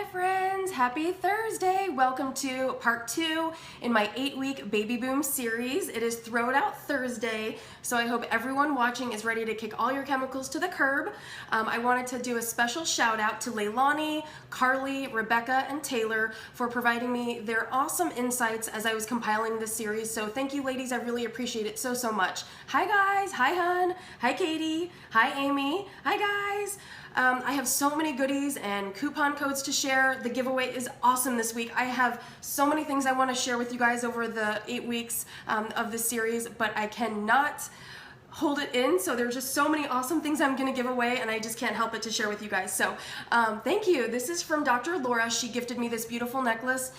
Hi friends, happy Thursday. Welcome to part 2 in my 8-week baby boom series. It is Throw It Out Thursday, so I hope everyone watching is ready to kick all your chemicals to the curb. I wanted to do a special shout out to Leilani, Carly, Rebecca, and Taylor for providing me their awesome insights as I was compiling this series. So thank you ladies, I really appreciate it so much. Hi guys, hi hun, hi Katie, hi Amy, hi guys. I have so many goodies and coupon codes to share. The giveaway is awesome this week. I have so many things I want to share with you guys over the 8 weeks of this series, but I cannot hold it in, so there's just so many awesome things I'm gonna give away and I just can't help it to share with you guys. So thank you. This is from Dr. Laura. She gifted me this beautiful necklace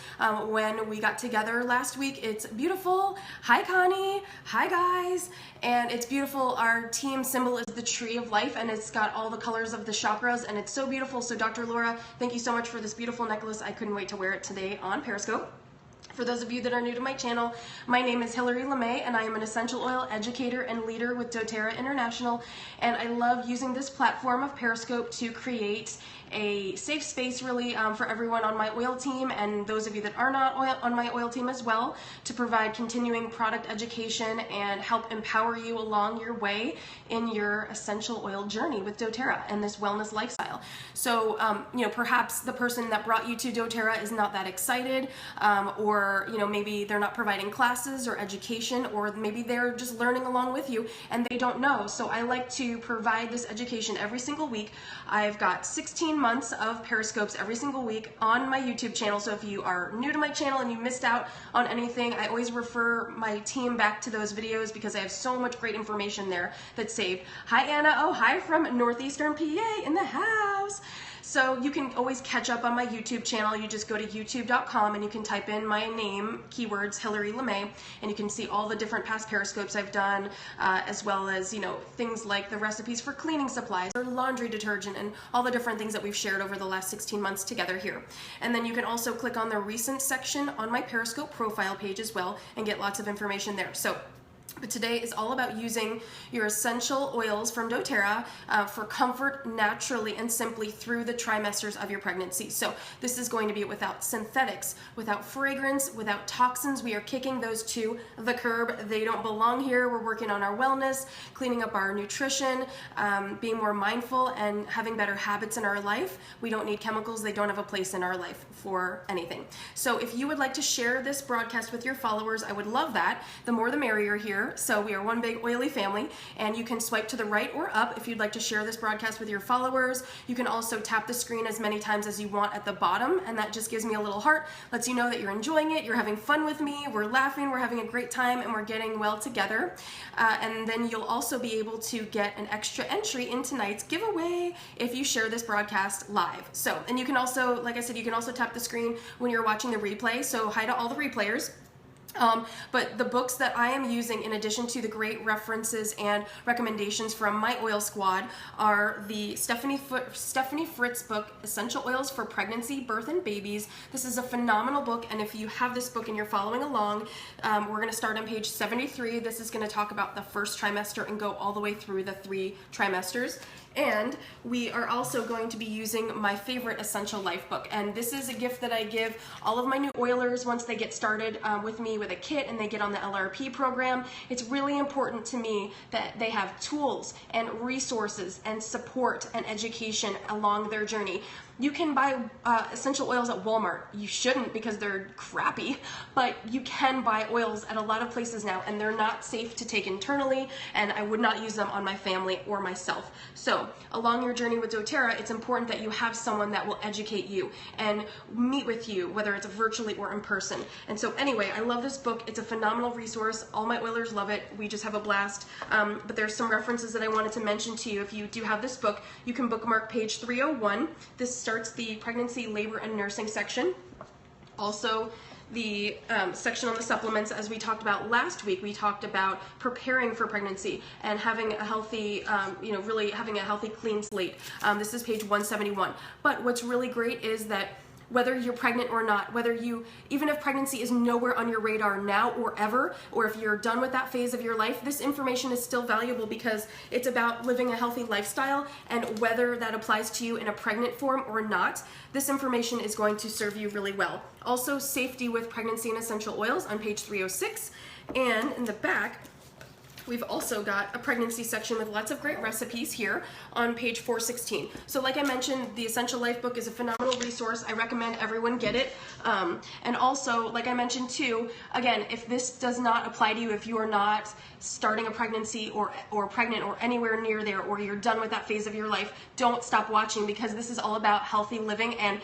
when we got together last week. It's beautiful. Hi Connie, hi guys, and it's beautiful. Our team symbol is the tree of life and it's got all the colors of the chakras and it's so beautiful. So Dr. Laura, thank you so much for this beautiful necklace. I couldn't wait to wear it today on Periscope. For those of you that are new to my channel, my name is Hilary LeMay and I am an essential oil educator and leader with doTERRA International, and I love using this platform of Periscope to create a safe space really for everyone on my oil team and those of you that are not on my oil team as well, to provide continuing product education and help empower you along your way in your essential oil journey with doTERRA and this wellness lifestyle. So you know, perhaps the person that brought you to doTERRA is not that excited, or you know, maybe they're not providing classes or education, or maybe they're just learning along with you and they don't know. So I like to provide this education every single week. I've got 16 months of Periscopes every single week on my YouTube channel, so if you are new to my channel and you missed out on anything, I always refer my team back to those videos because I have so much great information there that's saved. Hi Anna, oh hi from Northeastern PA in the house. So you can always catch up on my YouTube channel. You just go to youtube.com and you can type in my name, keywords, Hilary LeMay, and you can see all the different past Periscopes I've done, as well as, you know, things like the recipes for cleaning supplies or laundry detergent and all the different things that we've shared over the last 16 months together here. And then you can also click on the recent section on my Periscope profile page as well and get lots of information there. But today is all about using your essential oils from doTERRA for comfort naturally and simply through the trimesters of your pregnancy. So this is going to be without synthetics, without fragrance, without toxins. We are kicking those to the curb. They don't belong here. We're working on our wellness, cleaning up our nutrition, being more mindful and having better habits in our life. We don't need chemicals. They don't have a place in our life for anything. So if you would like to share this broadcast with your followers, I would love that. The more the merrier here. So we are one big oily family, and you can swipe to the right or up if you'd like to share this broadcast with your followers. You can also tap the screen as many times as you want at the bottom, and that just gives me a little heart, lets you know that you're enjoying it, you're having fun with me, we're laughing, we're having a great time, and we're getting well together. And then you'll also be able to get an extra entry in tonight's giveaway if you share this broadcast live. So, and you can also, like I said, you can also tap the screen when you're watching the replay, so hi to all the replayers. But the books that I am using, in addition to the great references and recommendations from my oil squad, are the Stephanie Fritz book, Essential Oils for Pregnancy, Birth, and Babies. This is a phenomenal book, and if you have this book and you're following along, we're going to start on page 73. This is going to talk about the first trimester and go all the way through the 3 trimesters. And we are also going to be using my favorite Essential Life book, and this is a gift that I give all of my new oilers once they get started with me with a kit and they get on the LRP program. It's really important to me that they have tools and resources and support and education along their journey. You can buy essential oils at Walmart. You shouldn't because they're crappy, but you can buy oils at a lot of places now and they're not safe to take internally, and I would not use them on my family or myself. So along your journey with doTERRA, it's important that you have someone that will educate you and meet with you, whether it's virtually or in person. And so anyway, I love this book. It's a phenomenal resource. All my oilers love it. We just have a blast. But there's some references that I wanted to mention to you. If you do have this book, you can bookmark page 301. This starts the pregnancy, labor, and nursing section. Also, the section on the supplements, as we talked about last week, we talked about preparing for pregnancy and having a healthy, you know, really having a healthy, clean slate. This is page 171. But what's really great is that whether you're pregnant or not, even if pregnancy is nowhere on your radar now or ever, or if you're done with that phase of your life, this information is still valuable because it's about living a healthy lifestyle, and whether that applies to you in a pregnant form or not, this information is going to serve you really well. Also, safety with pregnancy and essential oils on page 306, and in the back, we've also got a pregnancy section with lots of great recipes here on page 416. So like I mentioned, the Essential Life book is a phenomenal resource. I recommend everyone get it. And also, like I mentioned too, again, if this does not apply to you, if you are not starting a pregnancy or pregnant or anywhere near there, or you're done with that phase of your life, don't stop watching, because this is all about healthy living. And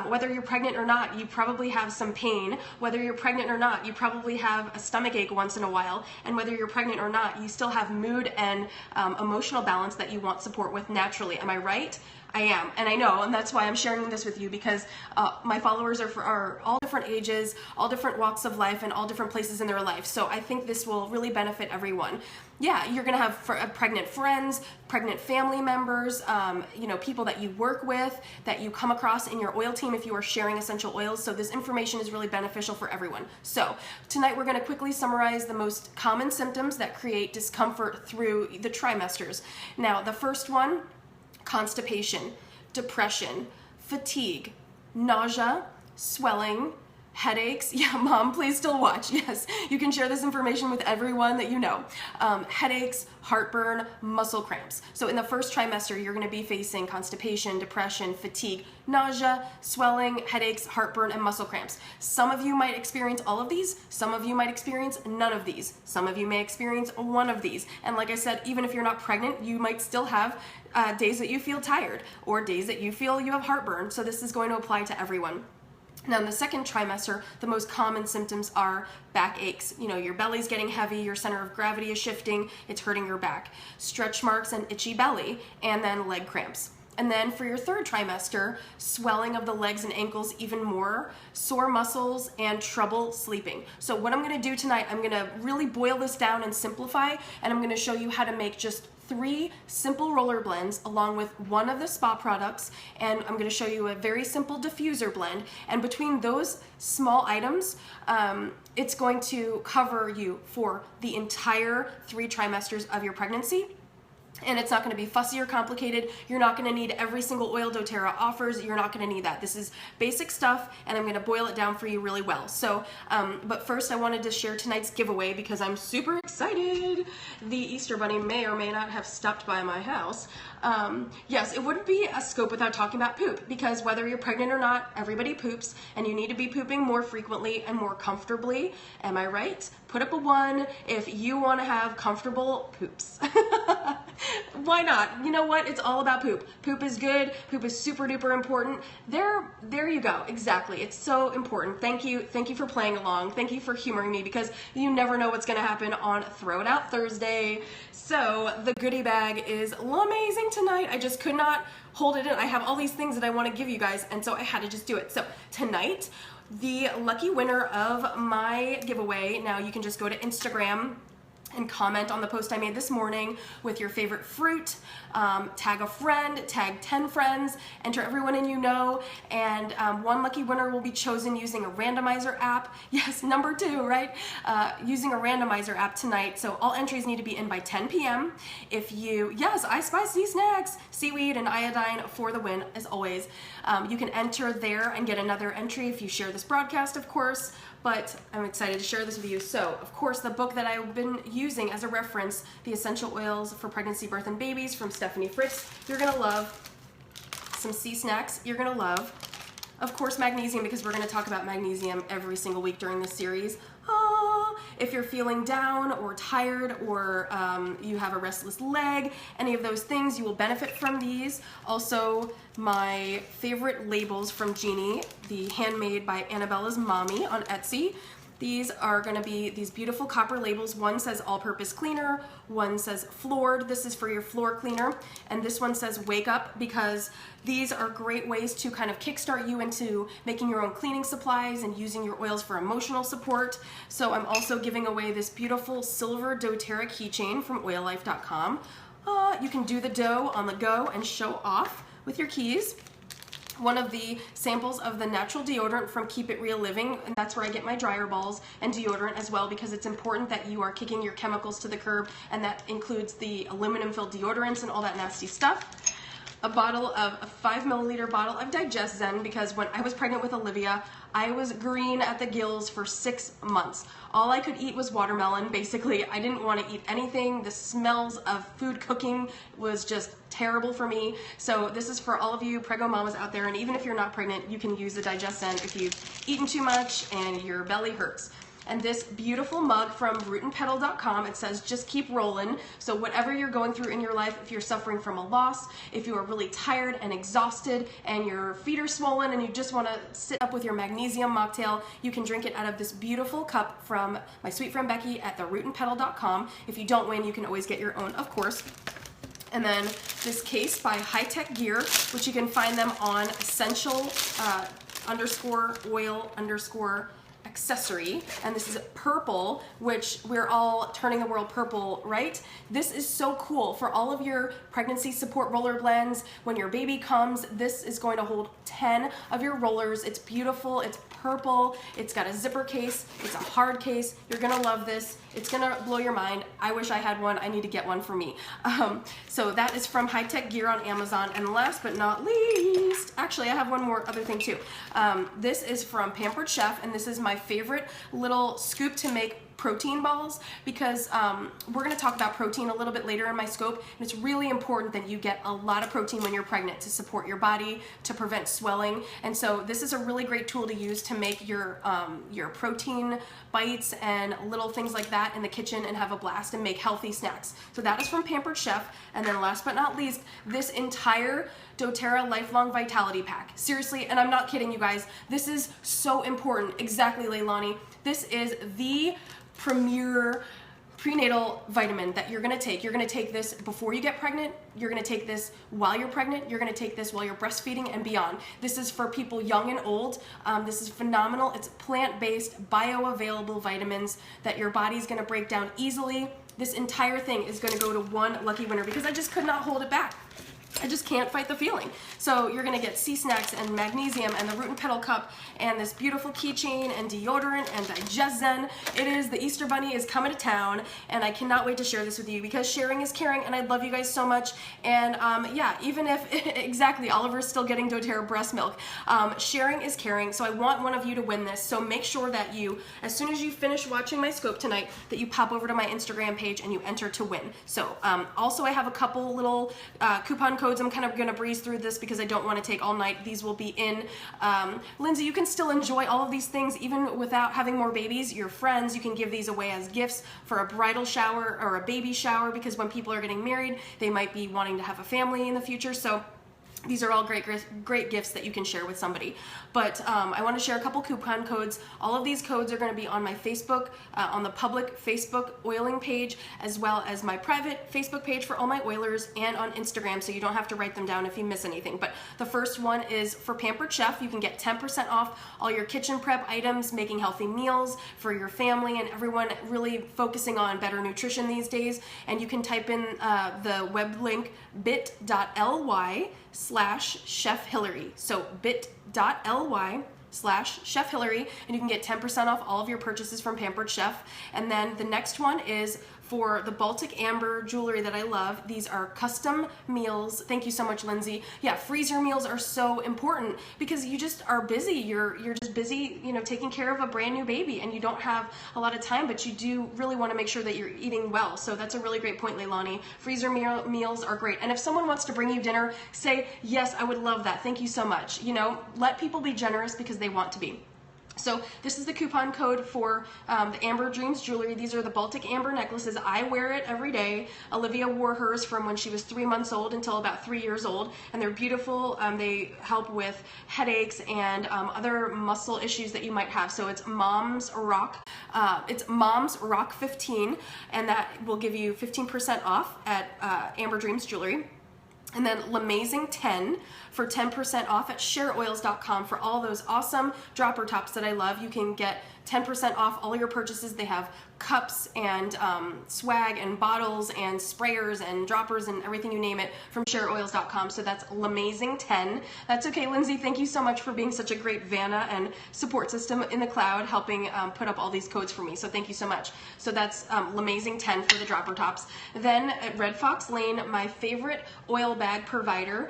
whether you're pregnant or not, you probably have some pain. Whether you're pregnant or not, you probably have a stomach ache once in a while. And whether you're pregnant or not, you still have mood and emotional balance that you want support with naturally. Am I right? I am, and I know, and that's why I'm sharing this with you, because my followers are all different ages, all different walks of life, and all different places in their life. So I think this will really benefit everyone. Yeah, you're gonna have pregnant friends, pregnant family members, people that you work with, that you come across in your oil team if you are sharing essential oils. So this information is really beneficial for everyone. So tonight we're gonna quickly summarize the most common symptoms that create discomfort through the trimesters. Now, the first one: constipation, depression, fatigue, nausea, swelling, headaches. Yeah, Mom, please still watch. Yes, you can share this information with everyone that you know. Headaches, heartburn, muscle cramps. So in the first trimester, you're gonna be facing constipation, depression, fatigue, nausea, swelling, headaches, heartburn, and muscle cramps. Some of you might experience all of these. Some of you might experience none of these. Some of you may experience one of these. And like I said, even if you're not pregnant, you might still have days that you feel tired, or days that you feel you have heartburn. So this is going to apply to everyone. Now, in the second trimester, the most common symptoms are back aches. You know, your belly's getting heavy, your center of gravity is shifting, it's hurting your back. Stretch marks and itchy belly, and then leg cramps. And then for your third trimester, swelling of the legs and ankles even more, sore muscles, and trouble sleeping. So what I'm gonna do tonight, I'm gonna really boil this down and simplify, and I'm gonna show you how to make just 3 simple roller blends along with one of the spa products, and I'm going to show you a very simple diffuser blend. And between those small items, it's going to cover you for the entire 3 trimesters of your pregnancy. And it's not going to be fussy or complicated. You're not going to need every single oil doTERRA offers. You're not going to need that. This is basic stuff, and I'm going to boil it down for you really well. So, but first I wanted to share tonight's giveaway because I'm super excited. The Easter Bunny may or may not have stopped by my house. Yes, it wouldn't be a scope without talking about poop, because whether you're pregnant or not, everybody poops, and you need to be pooping more frequently and more comfortably. Am I right? Put up a 1 if you want to have comfortable poops. Why not? You know what? It's all about poop. Poop is good. Poop is super duper important. There you go. Exactly. It's so important. Thank you. Thank you for playing along. Thank you for humoring me, because you never know what's going to happen on Throw It Out Thursday. So the goodie bag is amazing tonight. I just could not hold it in. I have all these things that I want to give you guys, and so I had to just do it. So tonight, the lucky winner of my giveaway, now you can just go to Instagram and comment on the post I made this morning with your favorite fruit, tag a friend, tag 10 friends, enter everyone you know, and one lucky winner will be chosen using a randomizer app. Yes, number 2, right? Using a randomizer app tonight. So all entries need to be in by 10 p.m. Yes, I Spy Sea Snacks, seaweed and iodine for the win, as always. You can enter there and get another entry if you share this broadcast, of course. But I'm excited to share this with you. So, of course, the book that I've been using as a reference, The Essential Oils for Pregnancy, Birth, and Babies from Stephanie Fritz, you're gonna love. Some sea snacks, you're gonna love. Of course, magnesium, because we're gonna talk about magnesium every single week during this series. If you're feeling down or tired, or you have a restless leg, any of those things, you will benefit from these. Also, my favorite labels from Jeannie, the Handmade by Annabella's Mommy on Etsy. These are going to be these beautiful copper labels. One says all-purpose cleaner, one says floored. This is for your floor cleaner, and this one says wake up, because these are great ways to kind of kickstart you into making your own cleaning supplies and using your oils for emotional support. So I'm also giving away this beautiful silver doTERRA keychain from oillife.com. You can do the dough on the go and show off with your keys. one of the samples of the natural deodorant from Keep It Real Living, and that's where I get my dryer balls and deodorant as well, because it's important that you are kicking your chemicals to the curb, and that includes the aluminum filled deodorants and all that nasty stuff. A 5 milliliter bottle of Digest Zen, because when I was pregnant with Olivia, I was green at the gills for 6 months. All I could eat was watermelon, basically. I didn't want to eat anything. The smells of food cooking was just terrible for me. So this is for all of you prego mamas out there, and even if you're not pregnant, you can use the Digest Zen if you've eaten too much and your belly hurts. And this beautiful mug from rootandpetal.com, it says, just keep rolling. So whatever you're going through in your life, if you're suffering from a loss, if you are really tired and exhausted and your feet are swollen and you just want to sit up with your magnesium mocktail, you can drink it out of this beautiful cup from my sweet friend Becky at the rootandpetal.com. If you don't win, you can always get your own, of course. And then this case by High Tech Gear, which you can find them on essential _oil_ accessory, and this is purple, which we're all turning the world purple, right? This is so cool for all of your pregnancy support roller blends. When your baby comes, this is going to hold 10 of your rollers. It's beautiful, it's purple, it's got a zipper case, it's a hard case. You're gonna love this. It's gonna blow your mind. I wish I had one. I need to get one for me. So that is from High Tech Gear on Amazon. And last but not least, actually I have one more other thing too. This is from Pampered Chef, and this is my favorite little scoop to make protein balls, because we're going to talk about protein a little bit later in my scope, and it's really important that you get a lot of protein when you're pregnant to support your body, to prevent swelling. And so this is a really great tool to use to make your protein bites and little things like that in the kitchen and have a blast and make healthy snacks. So that is from Pampered Chef. And then last but not least, this entire doTERRA Lifelong Vitality Pack. Seriously, and I'm not kidding you guys, this is so important. Exactly, Leilani. This is the premier prenatal vitamin that you're gonna take. You're gonna take this before you get pregnant, you're gonna take this while you're pregnant, you're gonna take this while you're breastfeeding and beyond. This is for people young and old. This is phenomenal. It's plant-based, bioavailable vitamins that your body's gonna break down easily. This entire thing is gonna go to one lucky winner, because I just could not hold it back. I just can't fight the feeling. So you're gonna get sea snacks and magnesium and the Root and Petal cup and this beautiful keychain and deodorant and Digest Zen. It is, the Easter Bunny is coming to town, and I cannot wait to share this with you, because sharing is caring, and I love you guys so much. And yeah, even if, exactly, Oliver's still getting doTERRA breast milk. Sharing is caring, so I want one of you to win this. So make sure that you, as soon as you finish watching my scope tonight, that you pop over to my Instagram page and you enter to win. So also I have a couple little coupon codes. I'm kind of going to breeze through this because I don't want to take all night. These will be in. Lindsay, you can still enjoy all of these things even without having more babies. Your friends, you can give these away as gifts for a bridal shower or a baby shower, because when people are getting married, they might be wanting to have a family in the future. So these are all great gifts that you can share with somebody. But I want to share a couple coupon codes. All of these codes are going to be on my Facebook, on the public Facebook oiling page, as well as my private Facebook page for all my oilers, and on Instagram, so you don't have to write them down if you miss anything. But the first one is for Pampered Chef. You can get 10% off all your kitchen prep items, making healthy meals for your family and everyone really focusing on better nutrition these days. And you can type in the web link bit.ly/Chef Hillary. So bit.ly/Chef Hillary, and you can get 10% off all of your purchases from Pampered Chef. And then the next one is for the Baltic Amber jewelry that I love. These are custom meals. Thank you so much, Lindsay. Yeah, freezer meals are so important because you just are busy. You're just busy, you know, taking care of a brand new baby, and you don't have a lot of time, but you do really want to make sure that you're eating well. So that's a really great point, Leilani. Freezer meals are great. And if someone wants to bring you dinner, say, yes, I would love that. Thank you so much. You know, let people be generous because they want to be. So this is the coupon code for the Amber Dreams jewelry. These are the Baltic Amber necklaces. I wear it every day. Olivia wore hers from when she was 3 months old until about 3 years old, and they're beautiful. They help with headaches and other muscle issues that you might have. So it's Mom's Rock. It's Mom's Rock 15, and that will give you 15% off at Amber Dreams jewelry. And then L'Amazing 10 for 10% off at shareoils.com for all those awesome dropper tops that I love. You can get 10% off all your purchases. They have cups and swag and bottles and sprayers and droppers and everything, you name it, from shareoils.com. So that's Lamazing10. That's okay, Lindsay. Thank you so much for being such a great Vanna and support system in the cloud, helping put up all these codes for me. So thank you so much. So that's Lamazing10 for the dropper tops. Then at Red Fox Lane, my favorite oil bag provider.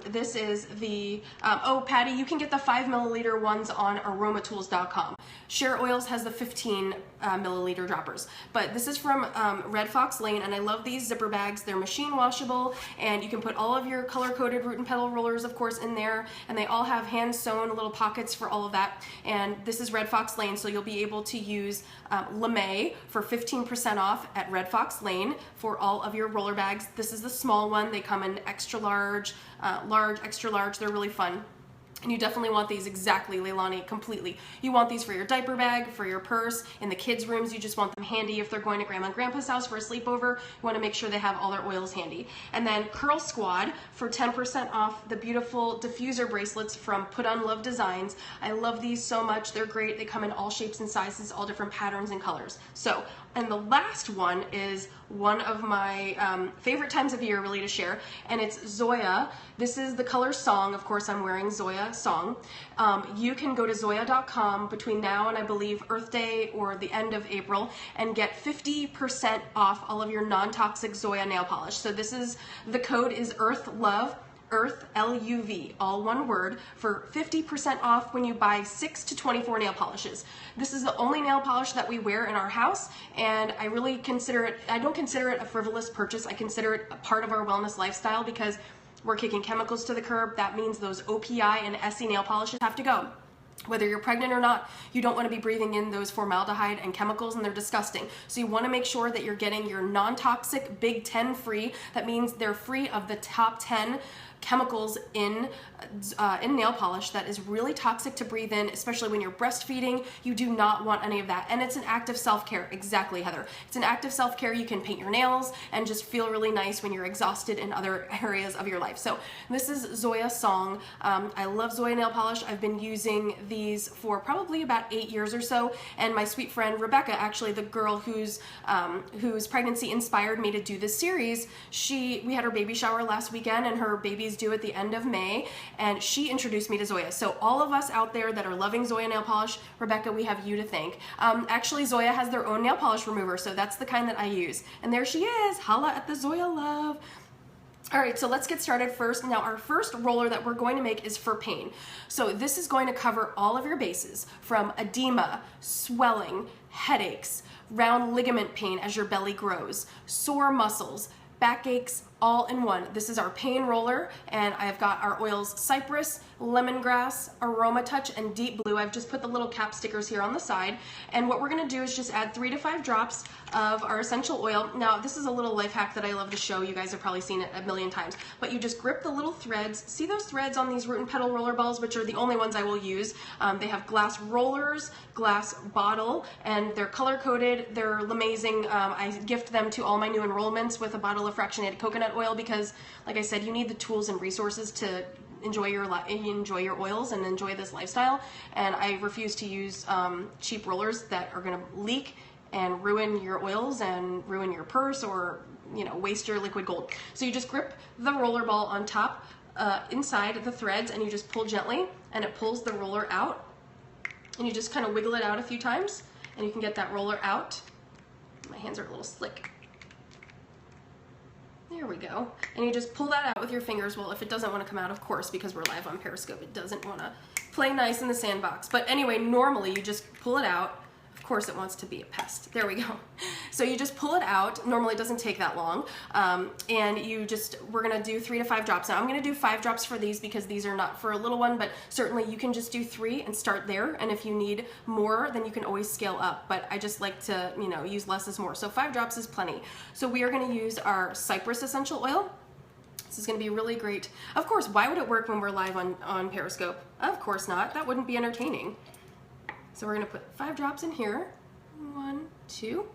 This is the, oh, Patty, you can get the 5 milliliter ones on aromatools.com. Share Oils has the 15 milliliter droppers, but this is from Red Fox Lane, and I love these zipper bags. They're machine washable, and you can put all of your color-coded root and petal rollers, of course, in there, and they all have hand-sewn little pockets for all of that. And this is Red Fox Lane, so you'll be able to use LeMay for 15% off at Red Fox Lane for all of your roller bags. This is the small one. They come in extra large, large, extra large. They're really fun. And you definitely want these, exactly, Leilani, completely. You want these for your diaper bag, for your purse. In the kids' rooms, you just want them handy if they're going to Grandma and Grandpa's house for a sleepover. You want to make sure they have all their oils handy. And then Curl Squad for 10% off the beautiful diffuser bracelets from Put On Love Designs. I love these so much. They're great. They come in all shapes and sizes, all different patterns and colors. So, and the last one is one of my favorite times of year really to share, and it's Zoya. This is the color Song. Of course, I'm wearing Zoya Song. You can go to Zoya.com between now and I believe Earth Day or the end of April and get 50% off all of your non-toxic Zoya nail polish. So this is, the code is Earth Love. Earth, L-U-V, all one word, for 50% off when you buy 6 to 24 nail polishes. This is the only nail polish that we wear in our house, and I really consider it, I don't consider it a frivolous purchase. I consider it a part of our wellness lifestyle because we're kicking chemicals to the curb. That means those OPI and SE nail polishes have to go. Whether you're pregnant or not, you don't want to be breathing in those formaldehyde and chemicals, and they're disgusting. So you want to make sure that you're getting your non-toxic Big 10 free. That means they're free of the top 10 chemicals in nail polish that is really toxic to breathe in, especially when you're breastfeeding. You do not want any of that. And it's an act of self-care. Exactly, Heather. It's an act of self-care. You can paint your nails and just feel really nice when you're exhausted in other areas of your life. So this is Zoya Song. I love Zoya nail polish. I've been using these for probably about 8 years or so, and my sweet friend Rebecca, actually the girl whose pregnancy inspired me to do this series, we had her baby shower last weekend, and her baby's due at the end of May, and she introduced me to Zoya. So all of us out there that are loving Zoya nail polish, Rebecca, we have you to thank. Actually, Zoya has their own nail polish remover, so that's the kind that I use. And there she is. Holla at the Zoya love. All right, so let's get started first. Now, our first roller that we're going to make is for pain. So this is going to cover all of your bases, from edema, swelling, headaches, round ligament pain as your belly grows, sore muscles, backaches, all in one. This is our pain roller, and I've got our oils Cypress, Lemongrass, Aroma Touch, and Deep Blue. I've just put the little cap stickers here on the side, and what we're going to do is just add 3 to 5 drops of our essential oil. Now, this is a little life hack that I love to show. You guys have probably seen it a million times, but you just grip the little threads. See those threads on these root and petal roller balls, which are the only ones I will use. They have glass rollers, glass bottle, and they're color-coded. They're amazing. I gift them to all my new enrollments with a bottle of fractionated coconut oil because, like I said, you need the tools and resources to enjoy your oils and enjoy this lifestyle. And I refuse to use cheap rollers that are going to leak and ruin your oils and ruin your purse, or waste your liquid gold. So you just grip the roller ball on top inside the threads, and you just pull gently, and it pulls the roller out, and you just kind of wiggle it out a few times, and you can get that roller out. My hands are a little slick. There we go. And you just pull that out with your fingers. Well, if it doesn't want to come out, of course, because we're live on Periscope, it doesn't want to play nice in the sandbox. But anyway, normally you just pull it out. Of course, it wants to be a pest. There we go. So you just pull it out. Normally it doesn't take that long. And we're gonna do 3 to 5 drops. Now I'm gonna do 5 drops for these because these are not for a little one, but certainly you can just do 3 and start there. And if you need more, then you can always scale up. But I just like to, use less is more. So 5 drops is plenty. So we are gonna use our Cypress essential oil. This is gonna be really great. Of course, why would it work when we're live on Periscope? Of course not. That wouldn't be entertaining. So we're going to put 5 drops in here. 1, 2,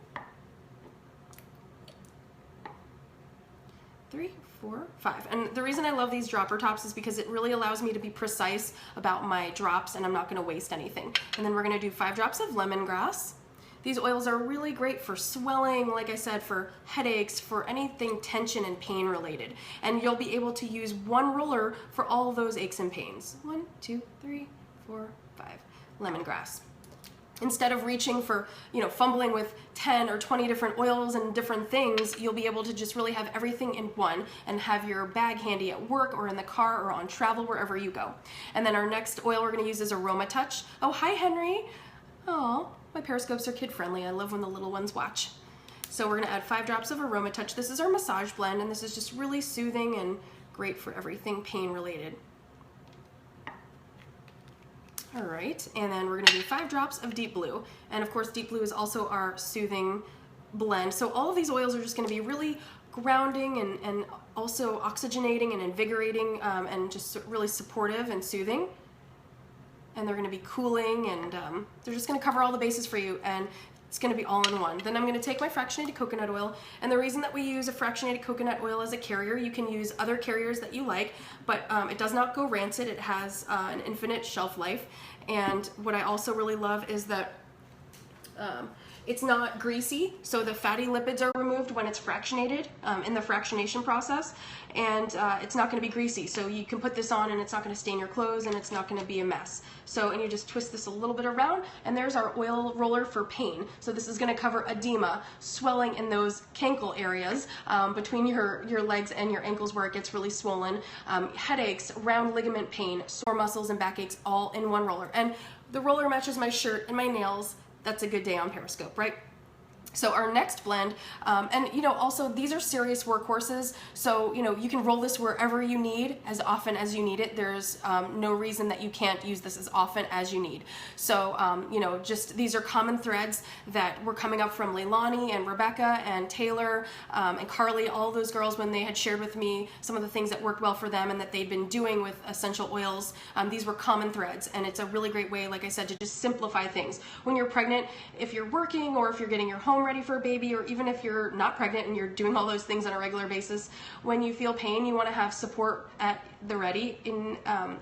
3, 4, 5. And the reason I love these dropper tops is because it really allows me to be precise about my drops, and I'm not going to waste anything. And then we're going to do 5 drops of lemongrass. These oils are really great for swelling, like I said, for headaches, for anything tension and pain related. And you'll be able to use one roller for all those aches and pains. 1, 2, 3, 4, 5. Lemongrass. Instead of reaching for, fumbling with 10 or 20 different oils and different things, you'll be able to just really have everything in one and have your bag handy at work or in the car or on travel, wherever you go. And then our next oil we're going to use is Aroma Touch. Oh, hi, Henry. Oh, my periscopes are kid-friendly. I love when the little ones watch. So we're going to add 5 drops of Aroma Touch. This is our massage blend, and this is just really soothing and great for everything pain-related. All right, and then we're going to do 5 drops of Deep Blue. And of course, Deep Blue is also our soothing blend. So all of these oils are just going to be really grounding and also oxygenating and invigorating and just really supportive and soothing. And they're going to be cooling, and they're just going to cover all the bases for you, and it's going to be all in one. Then I'm going to take my fractionated coconut oil, and the reason that we use a fractionated coconut oil as a carrier, you can use other carriers that you like, but it does not go rancid. It has an infinite shelf life. And what I also really love is that it's not greasy, so the fatty lipids are removed when it's fractionated in the fractionation process, and it's not going to be greasy. So you can put this on and it's not going to stain your clothes, and it's not going to be a mess. So, and you just twist this a little bit around, and there's our oil roller for pain. So this is going to cover edema, swelling in those cankle areas between your legs and your ankles where it gets really swollen, headaches, round ligament pain, sore muscles and backaches, all in one roller. And the roller matches my shirt and my nails. That's a good day on Periscope, right? So our next blend, and also these are serious workhorses, so you can roll this wherever you need, as often as you need it. There's no reason that you can't use this as often as you need. So just these are common threads that were coming up from Leilani and Rebecca and Taylor and Carly, all those girls, when they had shared with me some of the things that worked well for them and that they'd been doing with essential oils. These were common threads, and it's a really great way, like I said, to just simplify things. When you're pregnant, if you're working or if you're getting your home ready for a baby, or even if you're not pregnant and you're doing all those things on a regular basis, when you feel pain, you want to have support at the ready in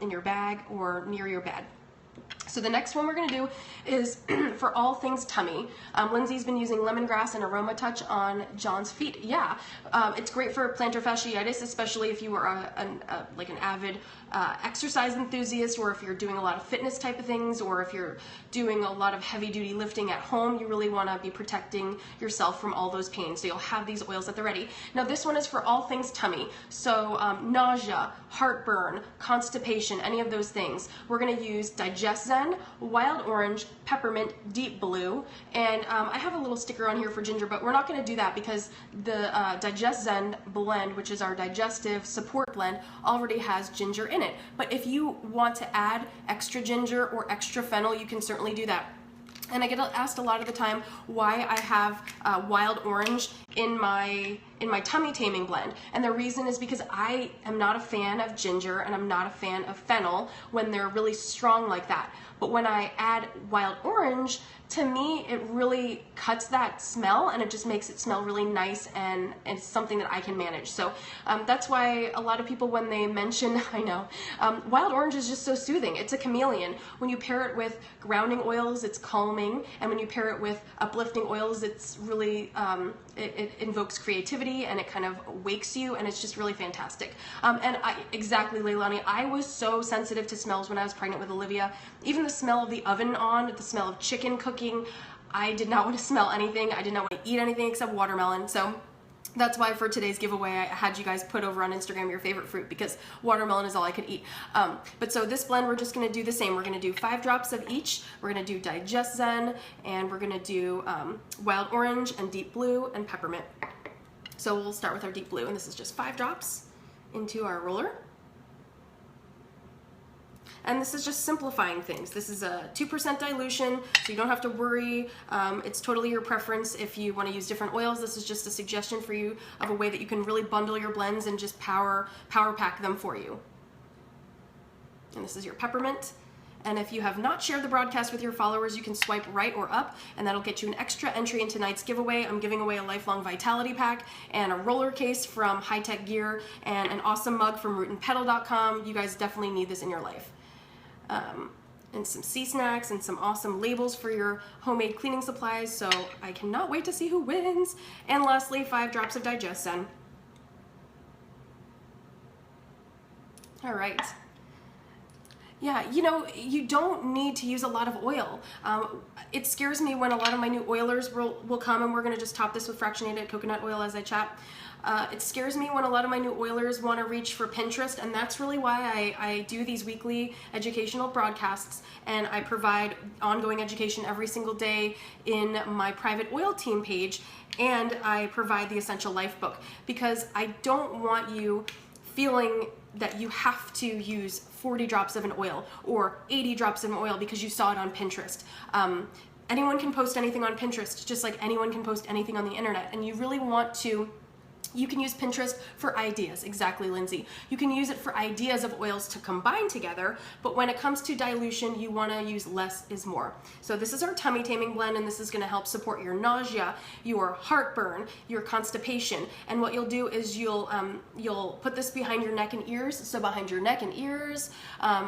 your bag or near your bed. So the next one we're going to do is for all things tummy. Lindsay's been using lemongrass and Aroma Touch on John's feet. Yeah, it's great for plantar fasciitis, especially if you are like an avid exercise enthusiast, or if you're doing a lot of fitness type of things, or if you're doing a lot of heavy duty lifting at home. You really want to be protecting yourself from all those pains. So you'll have these oils at the ready. Now this one is for all things tummy. So nausea, heartburn, constipation, any of those things. We're going to use Digest Zen, Wild Orange, Peppermint, Deep Blue, and I have a little sticker on here for ginger, but we're not going to do that because the Digest Zen blend, which is our digestive support blend, already has ginger in it. But if you want to add extra ginger or extra fennel, you can certainly do that. And I get asked a lot of the time why I have wild orange in my tummy taming blend. And the reason is because I am not a fan of ginger and I'm not a fan of fennel when they're really strong like that. But when I add wild orange, to me, it really cuts that smell, and it just makes it smell really nice, and it's something that I can manage. So that's why a lot of people, when they mention, I know, wild orange is just so soothing. It's a chameleon. When you pair it with grounding oils, it's calming, and when you pair it with uplifting oils, it's really, it invokes creativity, and it kind of wakes you, and it's just really fantastic. Exactly, Leilani, I was so sensitive to smells when I was pregnant with Olivia. Even the smell of the oven on, the smell of chicken cooking, I did not want to smell anything. I did not want to eat anything except watermelon. So that's why for today's giveaway, I had you guys put over on Instagram your favorite fruit, because watermelon is all I could eat. But so this blend, we're just going to do the same. We're going to do 5 drops of each. We're going to do Digest Zen, and we're going to do Wild Orange and Deep Blue and Peppermint. So we'll start with our Deep Blue, and this is just 5 drops into our roller. And this is just simplifying things. This is a 2% dilution, so you don't have to worry. It's totally your preference if you want to use different oils. This is just a suggestion for you of a way that you can really bundle your blends and just power pack them for you. And this is your peppermint. And if you have not shared the broadcast with your followers, you can swipe right or up, and that'll get you an extra entry in tonight's giveaway. I'm giving away a lifelong vitality pack and a roller case from High Tech Gear and an awesome mug from rootandpedal.com. You guys definitely need this in your life. And some sea snacks and some awesome labels for your homemade cleaning supplies. So I cannot wait to see who wins. And lastly, 5 drops of Digestion. All right. Yeah, you know, you don't need to use a lot of oil. It scares me when a lot of my new oilers will come, and we're gonna just top this with fractionated coconut oil as I chat. It scares me when a lot of my new oilers want to reach for Pinterest, and that's really why I do these weekly educational broadcasts, and I provide ongoing education every single day in my private oil team page, and I provide the Essential Life book, because I don't want you feeling that you have to use 40 drops of an oil or 80 drops of an oil because you saw it on Pinterest. Anyone can post anything on Pinterest, just like anyone can post anything on the internet, and you really want to. You can use Pinterest for ideas, exactly, Lindsay. You can use it for ideas of oils to combine together, but when it comes to dilution, you want to use less is more. So this is our tummy taming blend, and this is going to help support your nausea, your heartburn, your constipation. And what you'll do is you'll put this behind your neck and ears, so behind your neck and ears,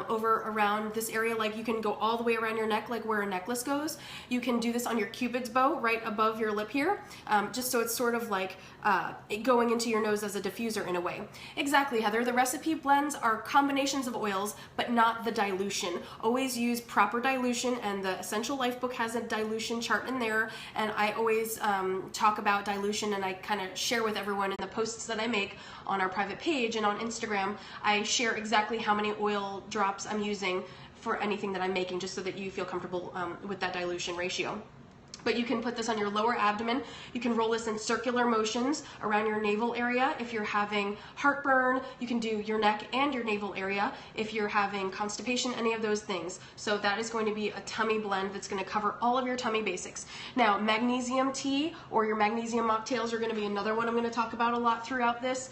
over around this area, like you can go all the way around your neck, like where a necklace goes. You can do this on your Cupid's bow, right above your lip here, just so it's sort of like going into your nose as a diffuser in a way. Exactly, Heather. The recipe blends are combinations of oils, but not the dilution. Always use proper dilution, and the Essential Life book has a dilution chart in there, and I always talk about dilution, and I kind of share with everyone in the posts that I make on our private page and on Instagram. I share exactly how many oil drops I'm using for anything that I'm making, just so that you feel comfortable with that dilution ratio. But you can put this on your lower abdomen. You can roll this in circular motions around your navel area. If you're having heartburn, you can do your neck and your navel area. If you're having constipation, any of those things. So that is going to be a tummy blend that's going to cover all of your tummy basics. Now, magnesium tea or your magnesium mocktails are going to be another one I'm going to talk about a lot throughout this.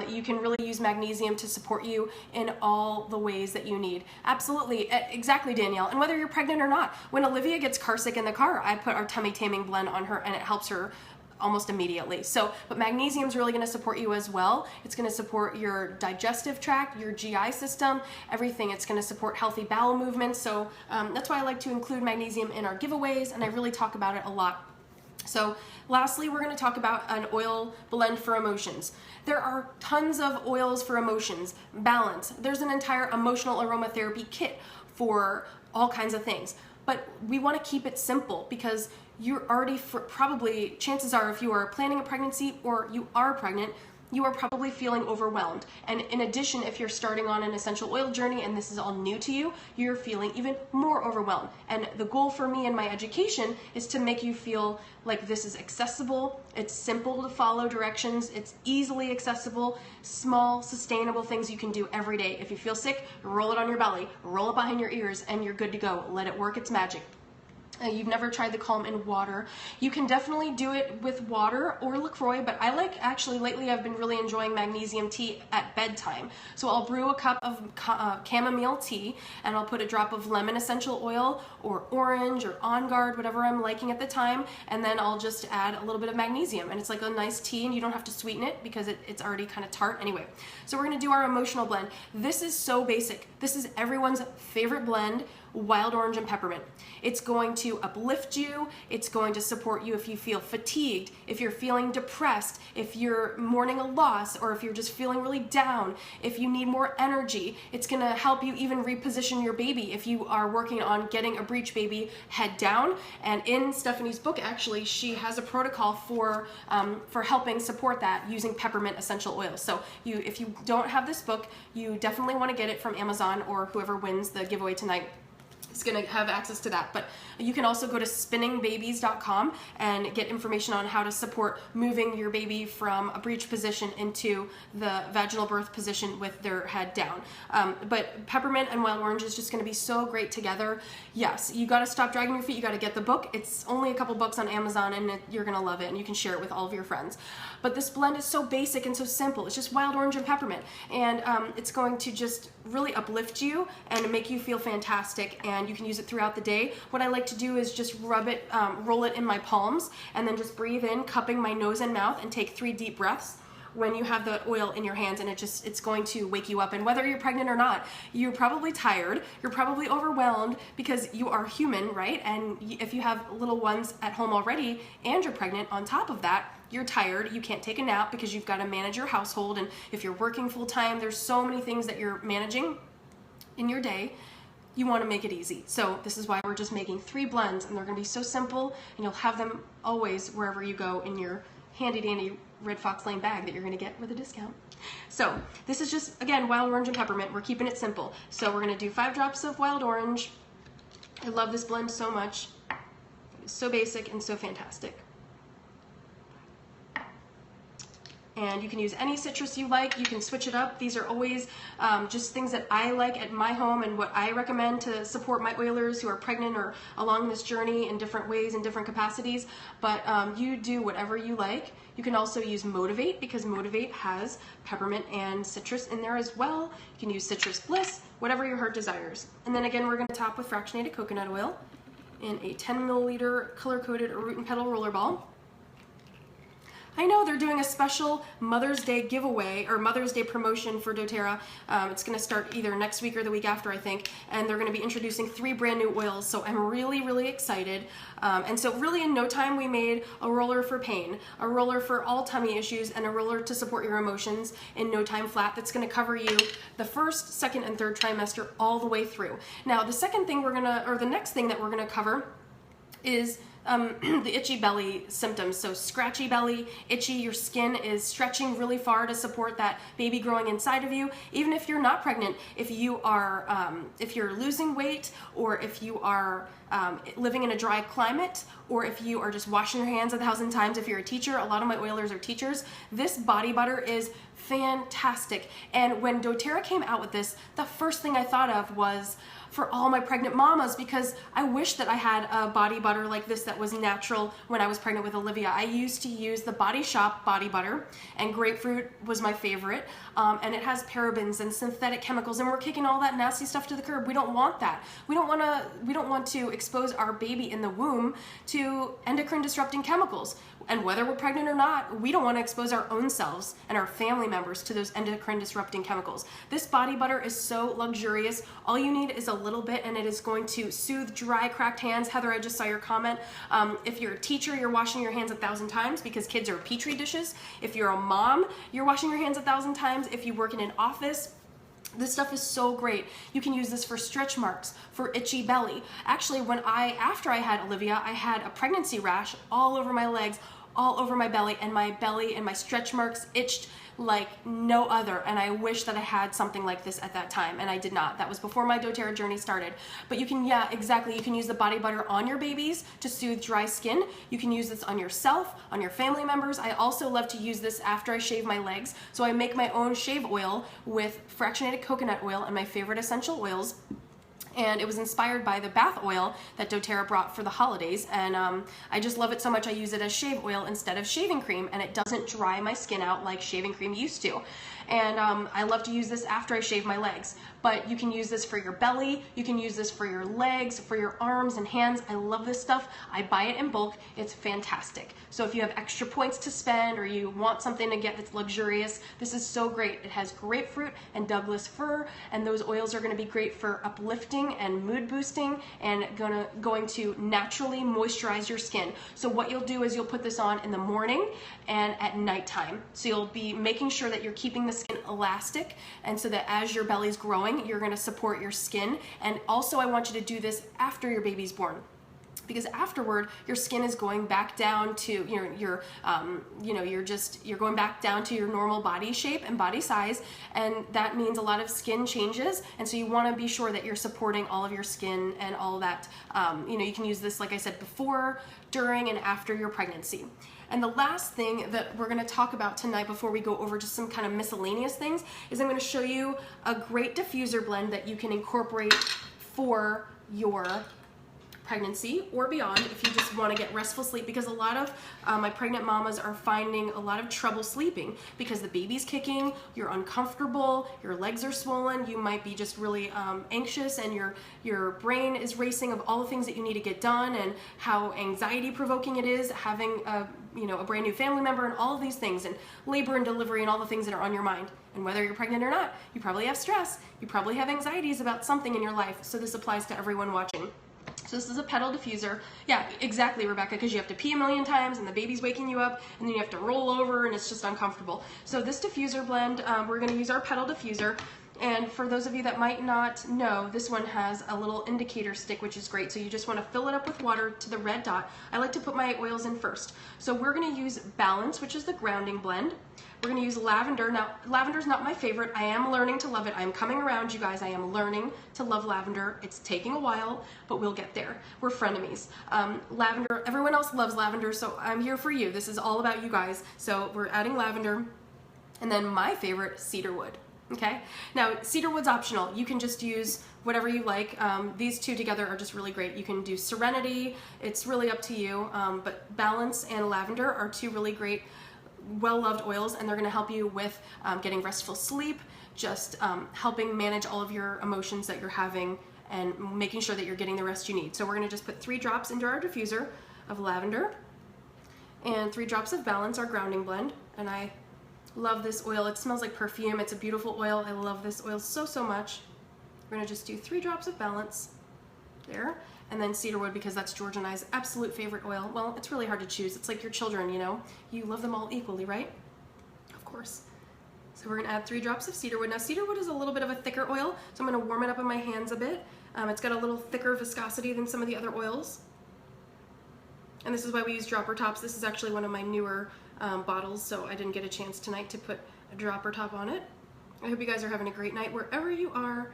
You can really use magnesium to support you in all the ways that you need. Absolutely, exactly, Danielle. And whether you're pregnant or not, when Olivia gets car sick in the car, I put our tummy taming blend on her, and it helps her almost immediately. So, but magnesium is really going to support you as well. It's going to support your digestive tract, your GI system, everything. It's going to support healthy bowel movements. So that's why I like to include magnesium in our giveaways, and I really talk about it a lot. So lastly, we're going to talk about an oil blend for emotions. There are tons of oils for emotions. Balance. There's an entire emotional aromatherapy kit for all kinds of things. But we want to keep it simple, because you're already probably, chances are, if you are planning a pregnancy or you are pregnant, you are probably feeling overwhelmed. And in addition, if you're starting on an essential oil journey and this is all new to you, you're feeling even more overwhelmed. And the goal for me in my education is to make you feel like this is accessible, it's simple to follow directions, it's easily accessible, small, sustainable things you can do every day. If you feel sick, roll it on your belly, roll it behind your ears, and you're good to go. Let it work its magic. You've never tried the Calm in water. You can definitely do it with water or LaCroix, but I like, actually lately I've been really enjoying magnesium tea at bedtime. So I'll brew a cup of chamomile tea, and I'll put a drop of lemon essential oil or orange or On Guard, whatever I'm liking at the time, and then I'll just add a little bit of magnesium, and it's like a nice tea, and you don't have to sweeten it because it's already kind of tart anyway. So we're going to do our emotional blend. This is so basic. This is everyone's favorite blend. Wild orange and peppermint. It's going to uplift you. It's going to support you if you feel fatigued, if you're feeling depressed, if you're mourning a loss, or if you're just feeling really down, if you need more energy. It's going to help you even reposition your baby if you are working on getting a breech baby head down. And in Stephanie's book, actually, she has a protocol for helping support that using peppermint essential oil. So if you don't have this book, you definitely want to get it from Amazon or whoever wins the giveaway tonight. is going to have access to that. But you can also go to spinningbabies.com and get information on how to support moving your baby from a breech position into the vaginal birth position with their head down. But peppermint and wild orange is just going to be so great together. Yes, you got to stop dragging your feet. You got to get the book. It's only a couple bucks on Amazon, and you're going to love it, and you can share it with all of your friends. But this blend is so basic and so simple. It's just wild orange and peppermint, and it's going to just really uplift you and make you feel fantastic, and you can use it throughout the day. What I like to do is just rub it, roll it in my palms, and then just breathe in, cupping my nose and mouth, and take 3 deep breaths when you have the oil in your hands, and it's going to wake you up. And whether you're pregnant or not, you're probably tired, you're probably overwhelmed, because you are human, right? And if you have little ones at home already and you're pregnant, on top of that, you're tired, you can't take a nap because you've got to manage your household, and if you're working full time, there's so many things that you're managing in your day. You want to make it easy. So this is why we're just making 3 blends, and they're going to be so simple, and you'll have them always wherever you go in your handy dandy Red Fox Lane bag that you're going to get with a discount. So this is just, again, wild orange and peppermint. We're keeping it simple. So we're going to do 5 drops of wild orange. I love this blend so much. It's so basic and so fantastic. And you can use any citrus you like. You can switch it up. These are always just things that I like at my home and what I recommend to support my oilers who are pregnant or along this journey in different ways and different capacities. But you do whatever you like. You can also use Motivate, because Motivate has peppermint and citrus in there as well. You can use Citrus Bliss, whatever your heart desires. And then again, we're going to top with fractionated coconut oil in a 10 milliliter color-coded root and petal roller ball. I know they're doing a special Mother's Day giveaway or Mother's Day promotion for doTERRA. It's going to start either next week or the week after, I think, and they're going to be introducing 3 brand new oils, so I'm really, really excited. And so really in no time we made a roller for pain, a roller for all tummy issues, and a roller to support your emotions in no time flat that's going to cover you the 1st, 2nd, and 3rd trimester all the way through. Now the second thing the next thing that we're going to cover is the itchy belly symptoms. So scratchy belly, itchy, your skin is stretching really far to support that baby growing inside of you. Even if you're not pregnant, if you are, if you're losing weight, or if you are living in a dry climate, or if you are just washing your hands 1,000 times, if you're a teacher, a lot of my oilers are teachers, this body butter is fantastic. And when doTERRA came out with this, the first thing I thought of was for all my pregnant mamas, because I wish that I had a body butter like this that was natural when I was pregnant with Olivia. I used to use the Body Shop body butter, and grapefruit was my favorite, and it has parabens and synthetic chemicals, and we're kicking all that nasty stuff to the curb. We don't want that. We don't want to expose our baby in the womb to endocrine disrupting chemicals. And whether we're pregnant or not, we don't want to expose our own selves and our family members to those endocrine disrupting chemicals. This body butter is so luxurious. All you need is a little bit, and it is going to soothe dry, cracked hands. Heather, I just saw your comment. If you're a teacher, you're washing your hands 1,000 times because kids are petri dishes. If you're a mom, you're washing your hands 1,000 times. If you work in an office, this stuff is so great. You can use this for stretch marks, for itchy belly. Actually, after I had Olivia, I had a pregnancy rash all over my legs, all over my belly and my stretch marks itched like no other, and I wish that I had something like this at that time, and I did not. That was before my doTERRA journey started. But you can, yeah, exactly, you can use the body butter on your babies to soothe dry skin. You can use this on yourself, on your family members. I also love to use this after I shave my legs, so I make my own shave oil with fractionated coconut oil and my favorite essential oils. And it was inspired by the bath oil that doTERRA brought for the holidays, and I just love it so much I use it as shave oil instead of shaving cream, and it doesn't dry my skin out like shaving cream used to. And I love to use this after I shave my legs. But you can use this for your belly, you can use this for your legs, for your arms and hands. I love this stuff. I buy it in bulk. It's fantastic. So if you have extra points to spend or you want something to get that's luxurious, this is so great. It has grapefruit and Douglas fir, and those oils are going to be great for uplifting and mood boosting and going to naturally moisturize your skin. So what you'll do is you'll put this on in the morning and at nighttime. So you'll be making sure that you're keeping the skin elastic, and so that as your belly's growing, you're going to support your skin. And also I want you to do this after your baby's born. because afterward your skin is going back down to you're going back down to your normal body shape and body size, and that means a lot of skin changes, and so you want to be sure that you're supporting all of your skin and all of that. You can use this, like I said, before, during, and after your pregnancy. And the last thing that we're going to talk about tonight before we go over just some kind of miscellaneous things is I'm going to show you a great diffuser blend that you can incorporate for your pregnancy or beyond if you just want to get restful sleep, because a lot of my pregnant mamas are finding a lot of trouble sleeping because the baby's kicking, you're uncomfortable, your legs are swollen, you might be just really anxious, and your brain is racing of all the things that you need to get done and how anxiety provoking it is having a brand new family member and all of these things, and labor and delivery and all the things that are on your mind. And whether you're pregnant or not, you probably have stress, you probably have anxieties about something in your life, so this applies to everyone watching. So this is a pedal diffuser. Yeah, exactly, Rebecca, because you have to pee a million times and the baby's waking you up and then you have to roll over and it's just uncomfortable. So this diffuser blend, we're going to use our pedal diffuser. And for those of you that might not know, this one has a little indicator stick, which is great. So you just want to fill it up with water to the red dot. I like to put my oils in first. So we're going to use Balance, which is the grounding blend. We're going to use lavender. Now, lavender's not my favorite. I am learning to love it. I'm coming around, you guys. I am learning to love lavender. It's taking a while, but we'll get there. We're frenemies. Lavender, everyone else loves lavender, so I'm here for you. This is all about you guys. So we're adding lavender. And then my favorite, cedarwood. Okay? Now, cedarwood's optional. You can just use whatever you like. These two together are just really great. You can do Serenity. It's really up to you. But Balance and lavender are two really great, well-loved oils, and they're going to help you with getting restful sleep, just helping manage all of your emotions that you're having and making sure that you're getting the rest you need. So we're going to just put 3 drops into our diffuser of lavender and 3 drops of Balance, our grounding blend. And I love this oil. It smells like perfume. It's a beautiful oil. I love this oil so, so much. We're going to just do 3 drops of Balance there. And then cedarwood, because that's George and I's absolute favorite oil. Well, it's really hard to choose. It's like your children, You love them all equally, right? Of course. So we're going to add 3 drops of cedarwood. Now, cedarwood is a little bit of a thicker oil, so I'm going to warm it up in my hands a bit. It's got a little thicker viscosity than some of the other oils. And this is why we use dropper tops. This is actually one of my newer bottles, so I didn't get a chance tonight to put a dropper top on it. I hope you guys are having a great night wherever you are.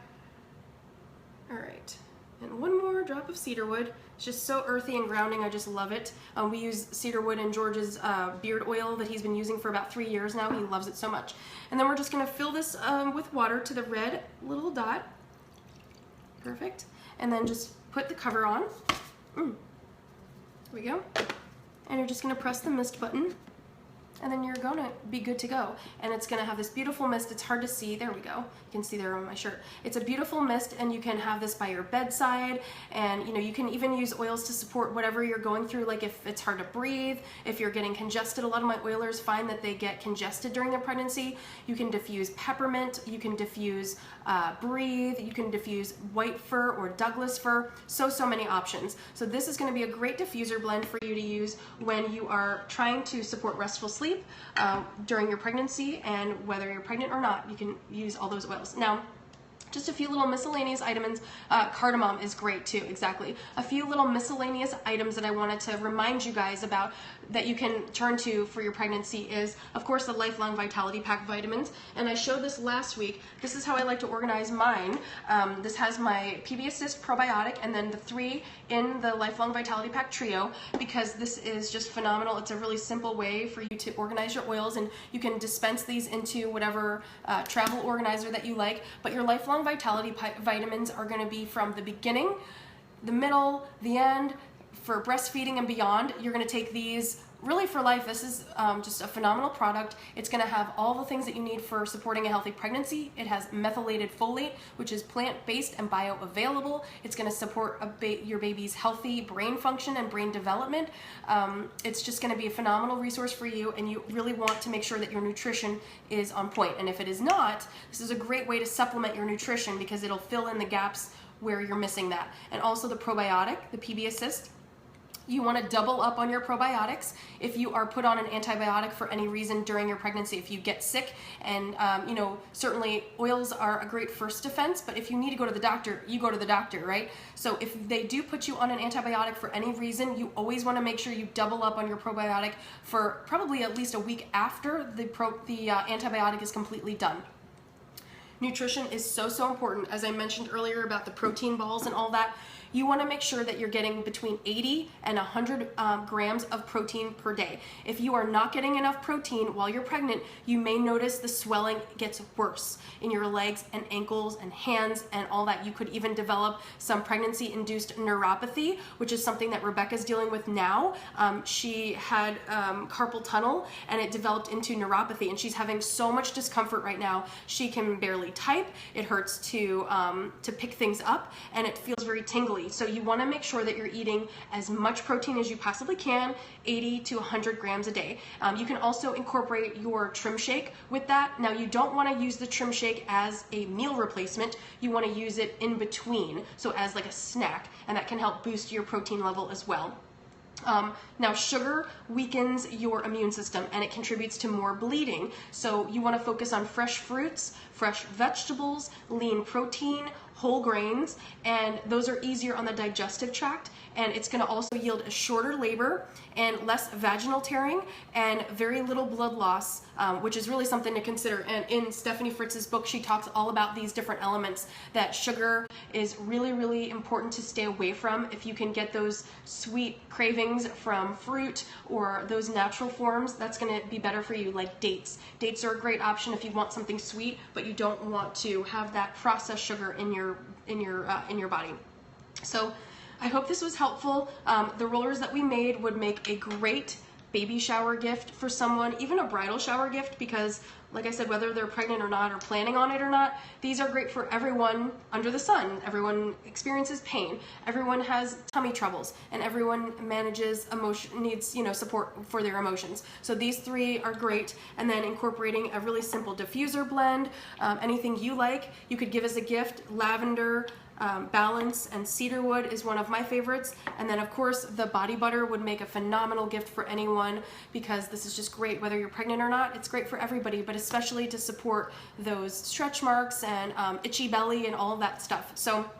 All right. And 1 more drop of cedarwood. It's just so earthy and grounding. I just love it. We use cedarwood in George's beard oil that he's been using for about 3 years now. He loves it so much. And then we're just going to fill this with water to the red little dot. Perfect. And then just put the cover on. There we go. And you're just going to press the mist button. And then you're going to be good to go. And it's going to have this beautiful mist. It's hard to see. There we go. You can see there on my shirt. It's a beautiful mist, and you can have this by your bedside. And, you can even use oils to support whatever you're going through, like if it's hard to breathe, if you're getting congested. A lot of my oilers find that they get congested during their pregnancy. You can diffuse peppermint. You can diffuse Breathe. You can diffuse white fir or Douglas fir. So many options. So this is going to be a great diffuser blend for you to use when you are trying to support restful sleep during your pregnancy, and whether you're pregnant or not, you can use all those oils. Now, just a few little miscellaneous items. Cardamom is great too, exactly. A few little miscellaneous items that I wanted to remind you guys about that you can turn to for your pregnancy is, of course, the Lifelong Vitality Pack vitamins. And I showed this last week. This is how I like to organize mine. This has my PB Assist probiotic and then the 3 in the Lifelong Vitality Pack trio, because this is just phenomenal. It's a really simple way for you to organize your oils, and you can dispense these into whatever travel organizer that you like. But your Lifelong Vitality vitamins are going to be from the beginning, the middle, the end. For breastfeeding and beyond, you're going to take these really for life. This is just a phenomenal product. It's going to have all the things that you need for supporting a healthy pregnancy. It has methylated folate, which is plant-based and bioavailable. It's going to support your baby's healthy brain function and brain development. It's just going to be a phenomenal resource for you, and you really want to make sure that your nutrition is on point. And if it is not, this is a great way to supplement your nutrition, because it'll fill in the gaps where you're missing that. And also the probiotic, the PB Assist. You want to double up on your probiotics. If you are put on an antibiotic for any reason during your pregnancy, if you get sick, and certainly oils are a great first defense, but if you need to go to the doctor, you go to the doctor, right? So if they do put you on an antibiotic for any reason, you always want to make sure you double up on your probiotic for probably at least a week after the antibiotic is completely done. Nutrition is so important. As I mentioned earlier about the protein balls and all that, you want to make sure that you're getting between 80 and 100 grams of protein per day. If you are not getting enough protein while you're pregnant, you may notice the swelling gets worse in your legs and ankles and hands and all that. You could even develop some pregnancy-induced neuropathy, which is something that Rebecca's dealing with now. She had carpal tunnel and it developed into neuropathy, and she's having so much discomfort right now. She can barely type. It hurts to pick things up, and it feels very tingly. So you want to make sure that you're eating as much protein as you possibly can, 80 to 100 grams a day. You can also incorporate your trim shake with that. Now, you don't want to use the trim shake as a meal replacement. You want to use it in between, so as like a snack, and that can help boost your protein level as well. Now, sugar weakens your immune system and it contributes to more bleeding. So you want to focus on fresh fruits, fresh vegetables, lean protein, whole grains, and those are easier on the digestive tract, and it's going to also yield a shorter labor and less vaginal tearing and very little blood loss, which is really something to consider. And in Stephanie Fritz's book, she talks all about these different elements that sugar is really important to stay away from. If you can get those sweet cravings from fruit or those natural forms, that's going to be better for you, like dates. Dates are a great option if you want something sweet, but you don't want to have that processed sugar in your body. So I hope this was helpful. The rollers that we made would make a great baby shower gift for someone, even a bridal shower gift, because like I said, whether they're pregnant or not or planning on it or not, these are great for everyone under the sun. Everyone experiences pain, everyone has tummy troubles, and everyone needs support for their emotions. So these three are great. And then incorporating a really simple diffuser blend, anything you like, you could give as a gift. Lavender, Balance, and cedarwood is one of my favorites. And then of course the body butter would make a phenomenal gift for anyone, because this is just great whether you're pregnant or not. It's great for everybody, but especially to support those stretch marks and itchy belly and all of that stuff. So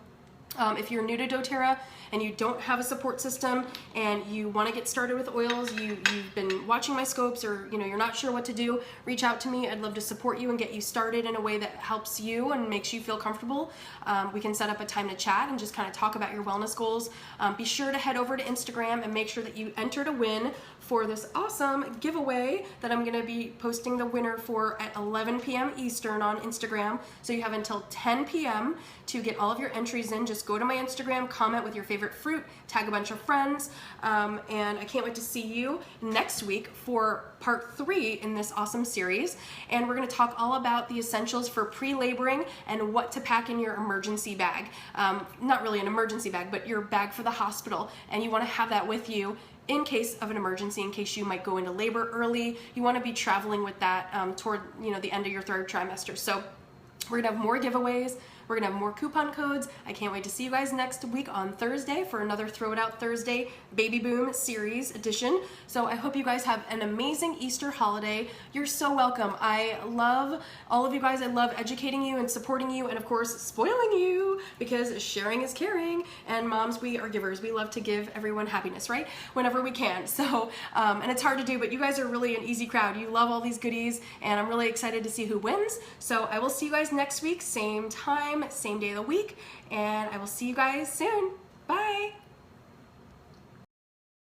if you're new to doTERRA and you don't have a support system and you want to get started with oils, you've been watching my scopes, or you're not sure what to do, reach out to me. I'd love to support you and get you started in a way that helps you and makes you feel comfortable. We can set up a time to chat and just kind of talk about your wellness goals. Be sure to head over to Instagram and make sure that you enter to win for this awesome giveaway that I'm going to be posting the winner for at 11 p.m. Eastern on Instagram. So you have until 10 p.m. to get all of your entries in. Just go to my Instagram, comment with your favorite fruit, tag a bunch of friends, and I can't wait to see you next week for part 3 in this awesome series. And we're going to talk all about the essentials for pre-laboring and what to pack in your emergency bag. Not really an emergency bag, but your bag for the hospital. And you want to have that with you in case of an emergency, in case you might go into labor early. You want to be traveling with that toward the end of your 3rd trimester. So we're gonna have more giveaways. We're gonna have more coupon codes. I can't wait to see you guys next week on Thursday for another Throw It Out Thursday Baby Boom series edition. So I hope you guys have an amazing Easter holiday. You're so welcome. I love all of you guys. I love educating you and supporting you, and of course spoiling you, because sharing is caring, and moms, we are givers. We love to give everyone happiness, right? Whenever we can. So and it's hard to do, but you guys are really an easy crowd. You love all these goodies, and I'm really excited to see who wins. So I will see you guys next week, same time, same day of the week, and I will see you guys soon. Bye.